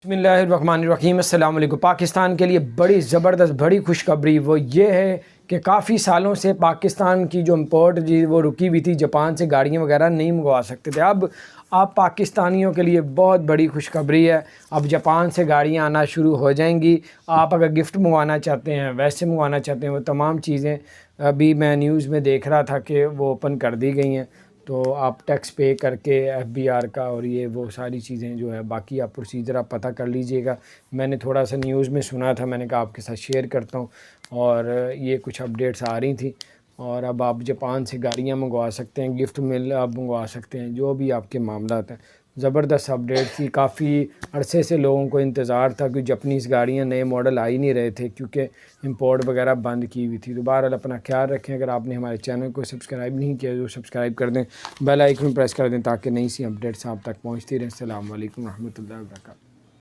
बिस्मिल्लाहिर्रहमानिर्रहीम। अस्सलाम वालेकुम। पाकिस्तान के लिए बड़ी ज़बरदस्त बड़ी खुशखबरी वो ये है कि काफ़ी सालों से पाकिस्तान की जो इम्पोर्ट जी वो रुकी हुई थी, जापान से गाड़ियाँ वगैरह नहीं मंगवा सकते थे। अब आप पाकिस्तानियों के लिए बहुत बड़ी खुशखबरी है, अब जापान से गाड़ियाँ आना शुरू हो जाएंगी। आप अगर गिफ्ट मंगवाना चाहते हैं, वैसे मंगवाना चाहते हैं, वो तमाम चीज़ें अभी मैं न्यूज़ में देख रहा था कि वो ओपन कर दी गई हैं। तो आप टैक्स पे करके एफबीआर का और ये वो सारी चीज़ें जो है, बाकी आप प्रोसीजर आप पता कर लीजिएगा। मैंने थोड़ा सा न्यूज़ में सुना था, मैंने कहा आपके साथ शेयर करता हूँ। और ये कुछ अपडेट्स आ रही थी और अब आप जापान से गाड़ियाँ मंगवा सकते हैं, गिफ्ट मिल आप मंगवा सकते हैं, जो भी आपके मामलात हैं। ज़बरदस्त अपडेट थी, काफ़ी अरसे से लोगों को इंतज़ार था कि जापानीज़ गाड़ियाँ नए मॉडल आ ही नहीं रहे थे क्योंकि इंपोर्ट वगैरह बंद की हुई थी। तो बहरहाल अपना ख्याल रखें। अगर आपने हमारे चैनल को सब्सक्राइब नहीं किया तो सब्सक्राइब कर दें, बेल आइकन प्रेस कर दें ताकि नई सी अपडेट्स आप तक पहुँचती रहें। अस्सलाम वालेकुम रहमतुल्लाहि व बरकातहू।